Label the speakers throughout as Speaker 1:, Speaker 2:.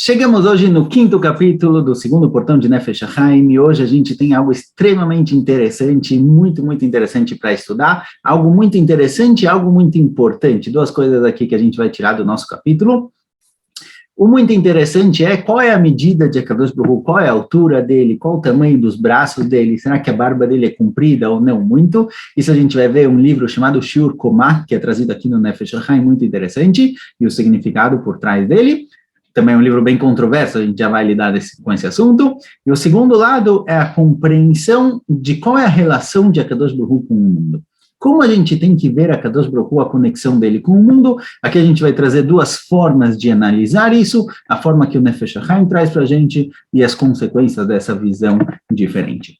Speaker 1: Chegamos hoje no 5º capítulo do segundo portão de Nefesh HaChaim e hoje a gente tem algo extremamente interessante, muito interessante para estudar, algo muito interessante e algo muito importante, duas coisas aqui que a gente vai tirar do nosso capítulo. O muito interessante é qual é a medida de Akadosh Baruch Hu, qual é a altura dele, qual o tamanho dos braços dele, será que a barba dele é comprida ou não muito? Isso a gente vai ver um livro chamado Shiur Komah, que é trazido aqui no Nefesh HaChaim, muito interessante, e o significado por trás dele. Também é um livro bem controverso, a gente já vai lidar com esse assunto. E o segundo lado é a compreensão de qual é a relação de Akadosh Baruch Hu com o mundo. Como a gente tem que ver Akadosh Baruch Hu, a conexão dele com o mundo? Aqui a gente vai trazer duas formas de analisar isso, a forma que o Nefesh HaChaim traz para a gente e as consequências dessa visão diferente.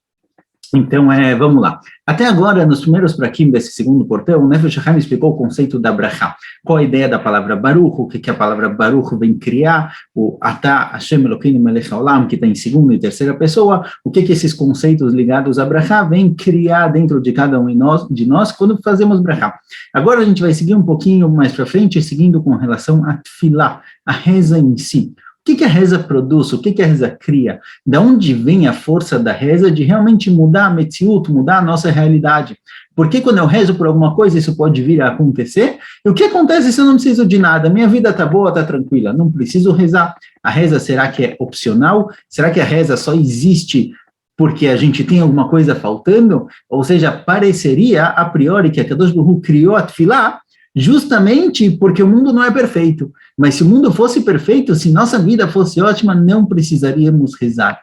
Speaker 1: Então, vamos lá. Até agora, nos primeiros prakim desse segundo portão, o Nefesh HaChaim explicou o conceito da brachá. Qual a ideia da palavra Baruch, o que a palavra Baruch vem criar, o Atah Hashem Elokeinu Melech Haolam, que está em segunda e terceira pessoa, o que esses conceitos ligados à brachá vêm criar dentro de cada um de nós quando fazemos brachá. Agora a gente vai seguir um pouquinho mais para frente, seguindo com relação à tefilá, a reza em si. O que a reza produz? O que a reza cria? De onde vem a força da reza de realmente mudar a metziut, mudar a nossa realidade? Porque quando eu rezo por alguma coisa, isso pode vir a acontecer? E o que acontece se eu não preciso de nada? Minha vida está boa, está tranquila, não preciso rezar. A reza, será que é opcional? Será que a reza só existe porque a gente tem alguma coisa faltando? Ou seja, pareceria, a priori, que a Kadosh Baruch Hu criou a tefilá, justamente porque o mundo não é perfeito. Mas se o mundo fosse perfeito, se nossa vida fosse ótima, não precisaríamos rezar.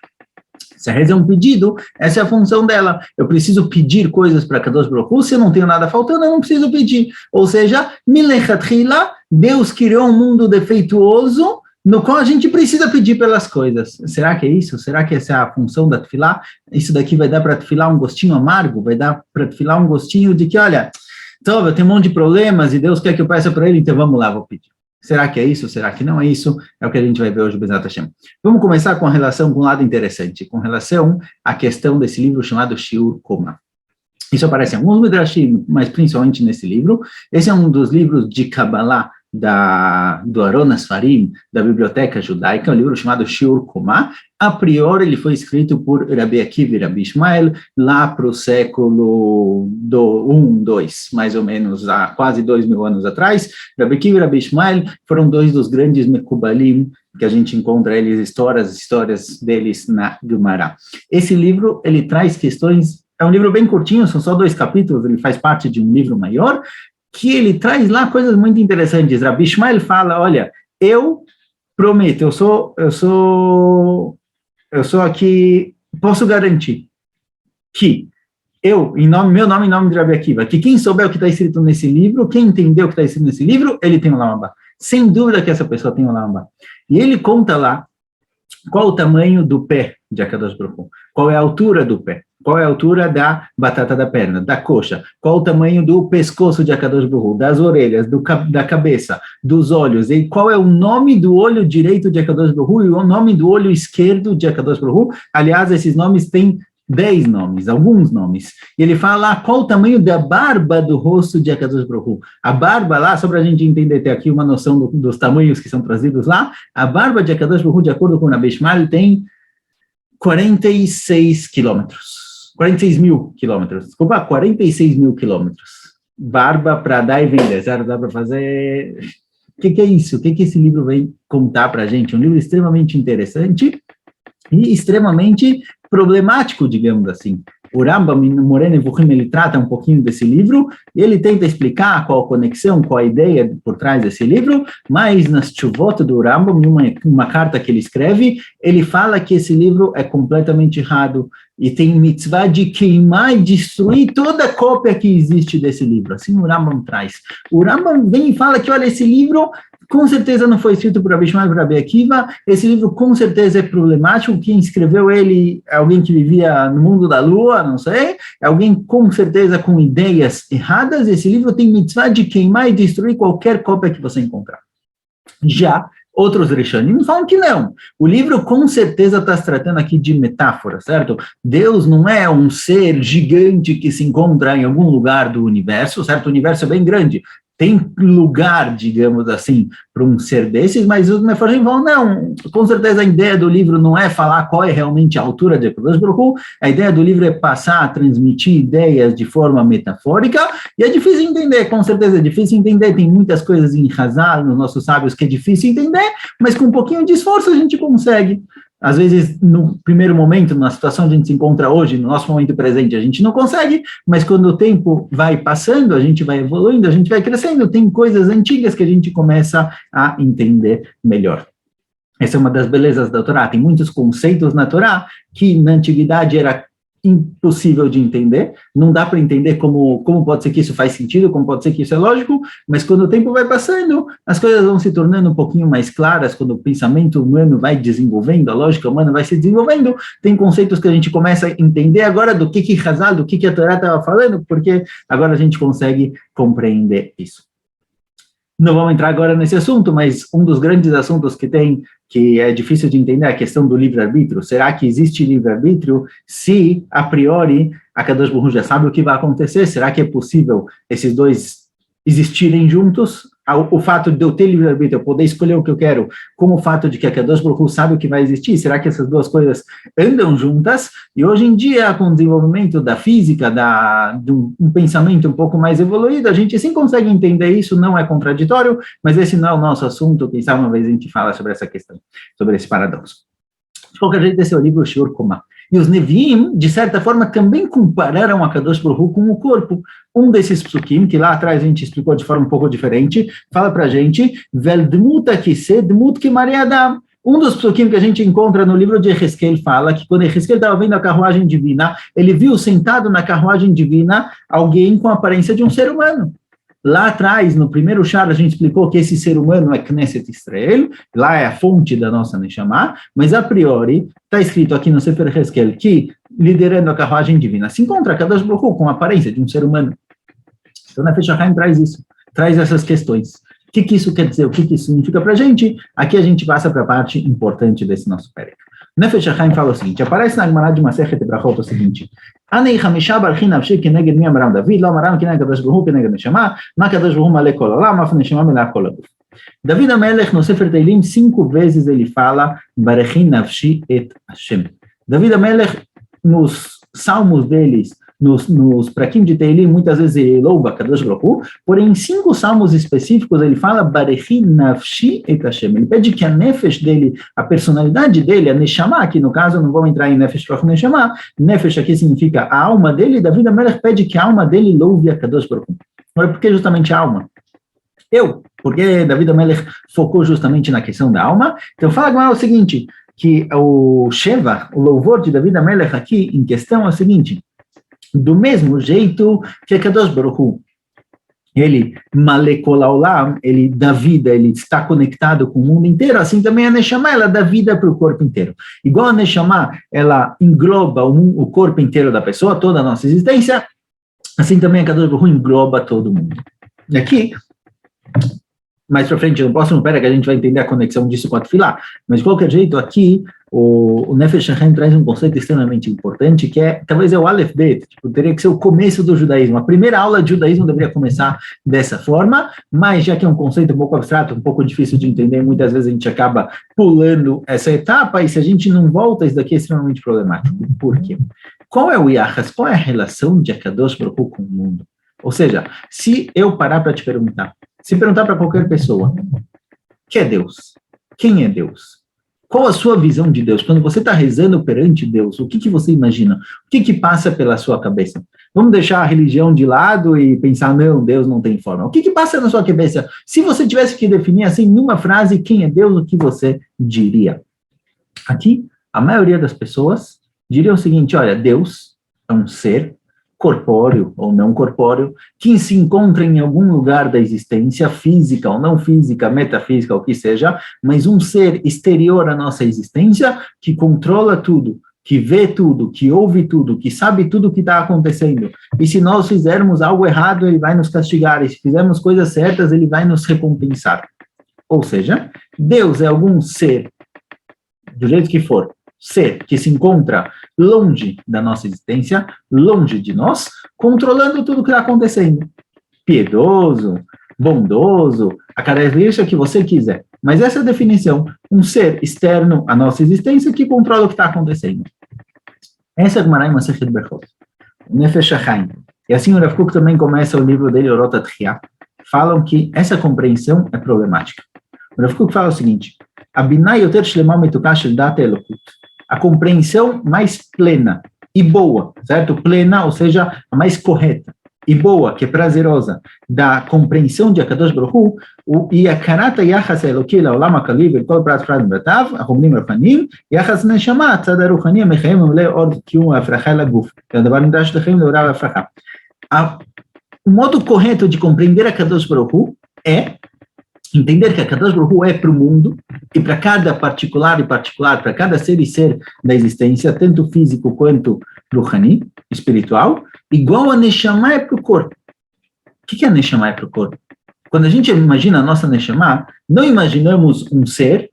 Speaker 1: Se a reza é um pedido, essa é a função dela. Eu preciso pedir coisas para Kadosh Baruch Hu, se eu não tenho nada faltando, eu não preciso pedir. Ou seja, Milechatchila, Deus criou um mundo defeituoso, no qual a gente precisa pedir pelas coisas. Será que é isso? Será que essa é a função da tefilá? Isso daqui vai dar para tefilá um gostinho amargo? Vai dar para tefilá um gostinho de que, olha, então, eu tenho um monte de problemas e Deus quer que eu peça para ele, então vamos lá, vou pedir. Será que é isso? Será que não é isso? É o que a gente vai ver hoje, Bezat Hashem. Vamos começar com a relação, com um lado interessante, com relação à questão desse livro chamado Shiur Komah. Isso aparece em alguns midrashim, mas principalmente nesse livro. Esse é um dos livros de Kabbalah do Aron Asfarim, da Biblioteca Judaica, um livro chamado Shiur Komah. A priori, ele foi escrito por Rabbi Akiva e Rabbi Ishmael, lá para o século 1, 2, mais ou menos, há quase 2000 anos atrás. Rabbi Akiva e Rabbi Ishmael foram dois dos grandes Mekubalim, que a gente encontra eles, histórias deles na Gemara. Esse livro, ele traz questões, é um livro bem curtinho, são só 2 capítulos, ele faz parte de um livro maior, que ele traz lá coisas muito interessantes. Rabbi Ishmael fala, olha, eu prometo, eu sou aqui, posso garantir que meu nome em nome de Rabbi Akiva, que quem souber o que está escrito nesse livro, quem entendeu o que está escrito nesse livro, ele tem o Olam Haba. Sem dúvida que essa pessoa tem o Olam Haba. E ele conta lá qual o tamanho do pé de Akadosh Baruch Hu, qual é a altura do pé, qual é a altura da batata da perna, da coxa, qual o tamanho do pescoço de Akadosh Baruch Hu, das orelhas, da cabeça, dos olhos, e qual é o nome do olho direito de Akadosh Baruch Hu e o nome do olho esquerdo de Akadosh Baruch Hu. Aliás, esses nomes têm 10 nomes, alguns nomes. E ele fala qual o tamanho da barba do rosto de Akadosh Baruch Hu. A barba lá, só para a gente entender, ter aqui uma noção dos tamanhos que são trazidos lá, a barba de Akadosh Baruch Hu, de acordo com o Rabbi Ishmael, tem 46 mil quilômetros. Desculpa, 46 mil quilômetros. Barba para dar e vender, certo? Dá para fazer... O que é isso? O que esse livro vem contar para a gente? Um livro extremamente interessante e extremamente problemático, digamos assim. O Rambam, no Moreh Nevuchim, ele trata um pouquinho desse livro, e ele tenta explicar qual a conexão, qual a ideia por trás desse livro, mas nas tshuvot do Rambam, uma carta que ele escreve, ele fala que esse livro é completamente errado, e tem mitzvah de queimar e destruir toda a cópia que existe desse livro. Assim o Rambam traz. O Rambam vem e fala que, olha, esse livro com certeza não foi escrito por Rabbi Ishmael e por Rabbi Akiva, esse livro com certeza é problemático, quem escreveu ele é alguém que vivia no mundo da lua, não sei, é alguém com certeza com ideias erradas, esse livro tem mitzvah de queimar e destruir qualquer cópia que você encontrar. Já outros Rishonim falam que não. O livro com certeza está se tratando aqui de metáfora, certo? Deus não é um ser gigante que se encontra em algum lugar do universo, certo? O universo é bem grande. tem lugar, digamos assim, para um ser desses, mas os mefarshim falam, não, com certeza a ideia do livro não é falar qual é realmente a altura de Akadosh Baruch Hu, a ideia do livro é passar, transmitir ideias de forma metafórica, e é difícil entender, com certeza é difícil entender, tem muitas coisas em Hazal, nos nossos sábios, que é difícil entender, mas com um pouquinho de esforço a gente consegue. Às vezes, no primeiro momento, na situação que a gente se encontra hoje, no nosso momento presente, a gente não consegue, mas quando o tempo vai passando, a gente vai evoluindo, a gente vai crescendo, tem coisas antigas que a gente começa a entender melhor. Essa é uma das belezas da Torá, tem muitos conceitos na Torá que na antiguidade era impossível de entender, não dá para entender como pode ser que isso faz sentido, como pode ser que isso é lógico, mas quando o tempo vai passando, as coisas vão se tornando um pouquinho mais claras, quando o pensamento humano vai desenvolvendo, a lógica humana vai se desenvolvendo, tem conceitos que a gente começa a entender agora do que Hazal, do que a Torá estava falando, porque agora a gente consegue compreender isso. Não vamos entrar agora nesse assunto, mas um dos grandes assuntos que é difícil de entender, é a questão do livre-arbítrio. Será que existe livre-arbítrio se, a priori, a Kadosh Baruch Hu já sabe o que vai acontecer? Será que é possível esses dois existirem juntos? O fato de eu ter livre-arbítrio, eu poder escolher o que eu quero, com o fato de que a Kadosh Baruch Hu sabe o que vai existir, será que essas duas coisas andam juntas? E hoje em dia, com o desenvolvimento da física, de um pensamento um pouco mais evoluído, a gente sim consegue entender isso, não é contraditório, mas esse não é o nosso assunto, quem sabe uma vez a gente fala sobre essa questão, sobre esse paradoxo. De qualquer jeito, esse é o livro Shiur Komá. E os Neviim, de certa forma, também compararam a Kadosh Baruch Hu com o corpo. Um desses psukim, que lá atrás a gente explicou de forma um pouco diferente, fala pra gente, Vel dmuta kise dmut ki Adam. Um dos psukim que a gente encontra no livro de Ezequiel fala que quando Ezequiel estava vendo a carruagem divina, ele viu sentado na carruagem divina alguém com a aparência de um ser humano. Lá atrás, no primeiro shar, a gente explicou que esse ser humano é Knesset Israel, lá é a fonte da nossa Neshama, mas a priori, está escrito aqui no Sefer Ezequiel que, liderando a carruagem divina, se encontra Kadosh Baruch Hu com a aparência de um ser humano. Então, Nefesh HaChaim traz isso, traz essas questões. O que isso quer dizer? O que isso significa para a gente? Aqui a gente passa para a parte importante desse nosso pérec. Nefesh HaChaim fala o seguinte, aparece na Gemara de Masechet Brachot o seguinte, Anei Hamishah Barchi Nafshi Keneged Mi Amaram David, Lo Amaram Keneged Kadosh Baruch Hu Keneged Neshama, Ma Kadosh Baruch Hu Maleh Kol Olam, Af Neshama Melech Kol Aguf. David HaMelech, no Sefer Teilim, 5 vezes ele fala Barchi Nafshi et Hashem. David HaMelech, nos salmos deles, nos prakim de Teilim, muitas vezes ele louva Kadosh Baruch Hu, porém em 5 salmos específicos ele fala Barechi Nafshi et Hashem. Ele pede que a nefesh dele, a personalidade dele, a Neshama, aqui no caso, não vamos entrar em nefesh roch Neshama, nefesh aqui significa a alma dele, David HaMelech pede que a alma dele louve a Kadosh Baruch Hu. Agora, por que justamente a alma? Porque David HaMelech focou justamente na questão da alma. Então fala agora o seguinte, que o Sheva, o louvor de David HaMelech aqui em questão é o seguinte, do mesmo jeito que a Kadosh Baruch Hu, ele malekol haolam, ele dá vida, ele está conectado com o mundo inteiro, assim também a Neshama, ela dá vida para o corpo inteiro. Igual a Neshama, ela engloba o corpo inteiro da pessoa, toda a nossa existência, assim também a Kadosh Baruch Hu engloba todo mundo. E aqui, mais para frente, no próximo pera que a gente vai entender a conexão disso com a Tefilá, mas de qualquer jeito aqui, o Nefesh HaChaim traz um conceito extremamente importante, que talvez é o Aleph Bet, teria que ser o começo do judaísmo. A primeira aula de judaísmo deveria começar dessa forma, mas já que é um conceito um pouco abstrato, um pouco difícil de entender, muitas vezes a gente acaba pulando essa etapa, e se a gente não volta, isso daqui é extremamente problemático. Por quê? Qual é o Yachas? Qual é a relação de Akadosh Baruch Hu com o mundo? Ou seja, se eu parar para te perguntar, se perguntar para qualquer pessoa, o que é Deus? Quem é Deus? Qual a sua visão de Deus? Quando você está rezando perante Deus, o que você imagina? O que passa pela sua cabeça? Vamos deixar a religião de lado e pensar, não, Deus não tem forma. O que passa na sua cabeça? Se você tivesse que definir assim, numa frase, quem é Deus, o que você diria? Aqui, a maioria das pessoas diria o seguinte, olha, Deus é um ser corpóreo ou não corpóreo, que se encontra em algum lugar da existência, física ou não física, metafísica, o que seja, mas um ser exterior à nossa existência, que controla tudo, que vê tudo, que ouve tudo, que sabe tudo o que está acontecendo. E se nós fizermos algo errado, ele vai nos castigar, e se fizermos coisas certas, ele vai nos recompensar. Ou seja, Deus é algum ser, do jeito que for, ser que se encontra longe da nossa existência, longe de nós, controlando tudo que está acontecendo. Piedoso, bondoso, a característica que você quiser. Mas essa é a definição, um ser externo à nossa existência que controla o que está acontecendo. Essa é a Gemara em Masechet Berachot, Nefesh HaChaim. E assim o Rav Kook também começa o livro dele, Orot HaTchiyah, falam que essa compreensão é problemática. O Rav Kook fala o seguinte, a Binah Yoter Shlema Metukah Shel Dat Elokut, a compreensão mais plena e boa, certo? Plena, ou seja, a mais correta e boa, que é prazerosa, da compreensão de Akadosh Baruch Hu, e a Karata Yachas Eloki Laolam HaKali V'Kol Prat Prat B'Tav, Achomrim Rafanim, Yachas Neshama, Tzad HaRuchani, Amechayim Mele Or Kium Afracha Laguf, que é o Davar Nidrash Lechem Leorav Afracha. O modo correto de compreender Akadosh Baruch Hu é entender que Akadosh Baruch Hu é para o mundo, e para cada particular e particular, para cada ser e ser da existência, tanto físico quanto Ruchani, espiritual, igual a Neshama é para o corpo. O que a Neshama é para o corpo? Quando a gente imagina a nossa Neshama, não imaginamos um ser,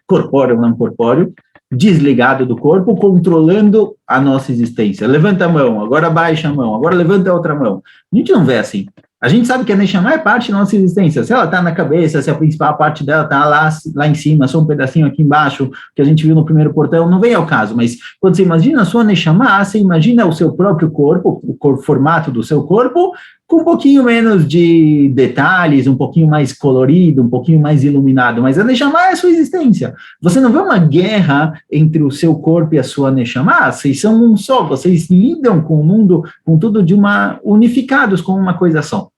Speaker 1: corpóreo ou não corpóreo, desligado do corpo, controlando a nossa existência. Levanta a mão, agora baixa a mão, agora levanta a outra mão. A gente não vê assim. A gente sabe que a Neshama é parte da nossa existência. Se ela está na cabeça, se a principal parte dela está lá em cima, só um pedacinho aqui embaixo, que a gente viu no primeiro portão, não vem ao caso. Mas quando você imagina a sua Neshama, você imagina o seu próprio corpo, o formato do seu corpo, com um pouquinho menos de detalhes, um pouquinho mais colorido, um pouquinho mais iluminado. Mas a Neshama é a sua existência. Você não vê uma guerra entre o seu corpo e a sua Neshama. Vocês são um só. Vocês lidam com o mundo, com tudo unificados com uma coisa só.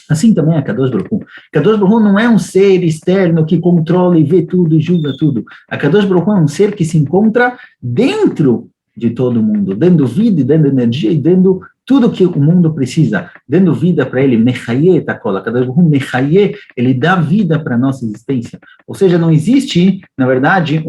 Speaker 1: Assim também é Akadosh Baruch Hu. Akadosh Baruch Hu não é um ser externo que controla e vê tudo e julga tudo. Akadosh Baruch Hu é um ser que se encontra dentro de todo mundo, dando vida e dando energia e dando tudo que o mundo precisa, dando vida para ele. Mechaye takola. Akadosh Baruch Hu mechaye, ele dá vida para a nossa existência. Ou seja, não existe, na verdade,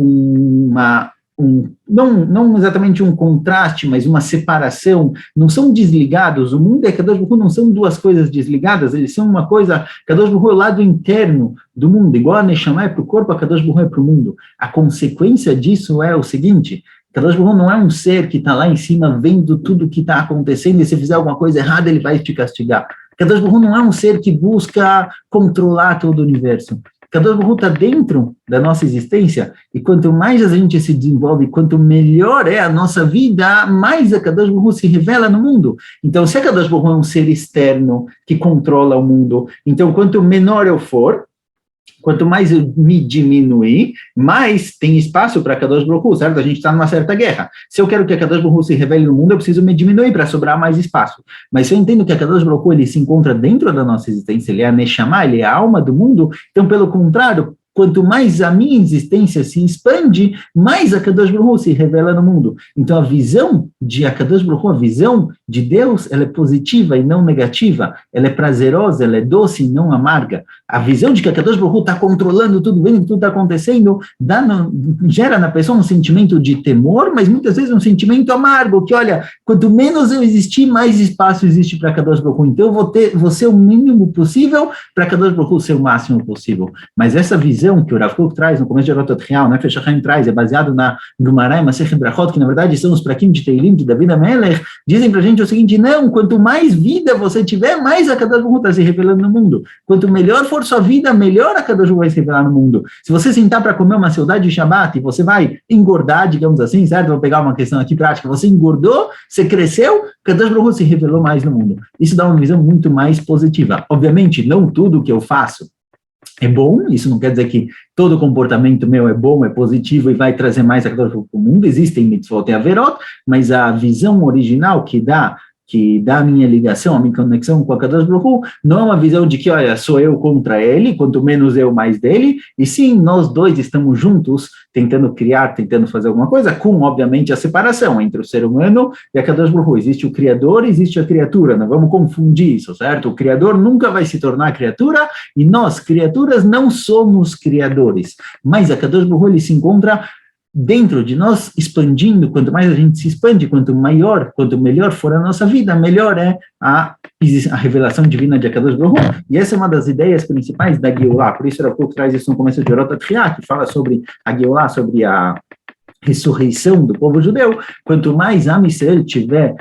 Speaker 1: não exatamente um contraste, mas uma separação, não são desligados, o mundo e Akadosh Baruch Hu não são duas coisas desligadas, eles são uma coisa, Akadosh Baruch Hu é o lado interno do mundo, igual a Neshama é para o corpo, Akadosh Baruch Hu é para o mundo. A consequência disso é o seguinte, Akadosh Baruch Hu não é um ser que está lá em cima vendo tudo o que está acontecendo e se fizer alguma coisa errada ele vai te castigar. Akadosh Baruch Hu não é um ser que busca controlar todo o universo. Akadosh Baruch Hu está dentro da nossa existência, e quanto mais a gente se desenvolve, quanto melhor é a nossa vida, mais Akadosh Baruch Hu se revela no mundo. Então, se Akadosh Baruch Hu é um ser externo que controla o mundo, então quanto menor eu for, quanto mais eu me diminuir, mais tem espaço para Akadosh Baruch Hu, certo? A gente está numa certa guerra. Se eu quero que Akadosh Baruch Hu se revele no mundo, eu preciso me diminuir para sobrar mais espaço. Mas se eu entendo que Akadosh Baruch Hu, ele se encontra dentro da nossa existência, ele é a Neshama, ele é a alma do mundo, então, pelo contrário, quanto mais a minha existência se expande, mais Akadosh Baruch Hu se revela no mundo. Então, a visão de Akadosh Baruch Hu, a visão de Deus, ela é positiva e não negativa, ela é prazerosa, ela é doce e não amarga. A visão de que Akadosh Baruch Hu está controlando tudo, vendo que tudo está acontecendo, gera na pessoa um sentimento de temor, mas muitas vezes um sentimento amargo, que olha, quanto menos eu existir, mais espaço existe para Akadosh Baruch Hu. Então, eu vou ser o mínimo possível para Akadosh Baruch Hu ser o máximo possível. Mas essa visão que o Rav Kook traz no começo de Orot HaTchiyah, Nefesh HaChaim traz, é baseado na Gemara em Masechet Berachot, que na verdade são os prakim de Teilim de David HaMelech, dizem pra gente o seguinte, não, quanto mais vida você tiver, mais Akadosh Baruch Hu está se revelando no mundo. Quanto melhor for sua vida, melhor Akadosh Baruch Hu vai se revelar no mundo. Se você sentar para comer uma saudade de Shabbat, e você vai engordar, digamos assim, certo? Vou pegar uma questão aqui prática, você engordou, você cresceu, Akadosh Baruch Hu se revelou mais no mundo. Isso dá uma visão muito mais positiva. Obviamente, não tudo que eu faço é bom, isso não quer dizer que todo comportamento meu é bom, é positivo e vai trazer mais a Akadosh Baruch Hu para o mundo, existem mitzvot e averot, mas a visão original que dá a minha ligação, a minha conexão com a Akadosh Baruch Hu, não é uma visão de que, olha, sou eu contra ele, quanto menos eu, mais dele, e sim, nós dois estamos juntos, tentando criar, tentando fazer alguma coisa, com, obviamente, a separação entre o ser humano e a Akadosh Baruch Hu. Existe o Criador, existe a criatura, não vamos confundir isso, certo? O Criador nunca vai se tornar criatura, e nós, criaturas, não somos criadores, mas a Akadosh Baruch Hu, ele se encontra dentro de nós, expandindo. Quanto mais a gente se expande, quanto melhor for a nossa vida, melhor é a revelação divina de Akadosh Baruch Hu. E essa é uma das ideias principais da Geulah. Por isso, Rav Kook traz isso no começo de Orot HaTchiyah, que fala sobre a Geulah, sobre a ressurreição do povo judeu. Quanto mais Am Yisrael tiver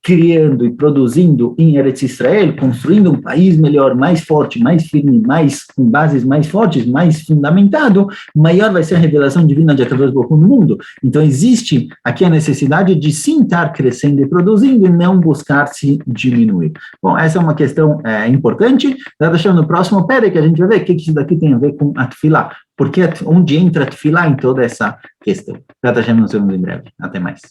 Speaker 1: criando e produzindo em Eretz Israel, construindo um país melhor, mais forte, mais firme, com bases mais fortes, mais fundamentado, maior vai ser a revelação divina de através do mundo. Então, existe aqui a necessidade de sim estar crescendo e produzindo e não buscar se diminuir. Bom, essa é uma questão importante. Tá deixando no próximo pere que a gente vai ver o que isso daqui tem a ver com a Tefilá. Porque onde entra a Tefilá em toda essa questão. Tá deixando no segundo em breve. Até mais.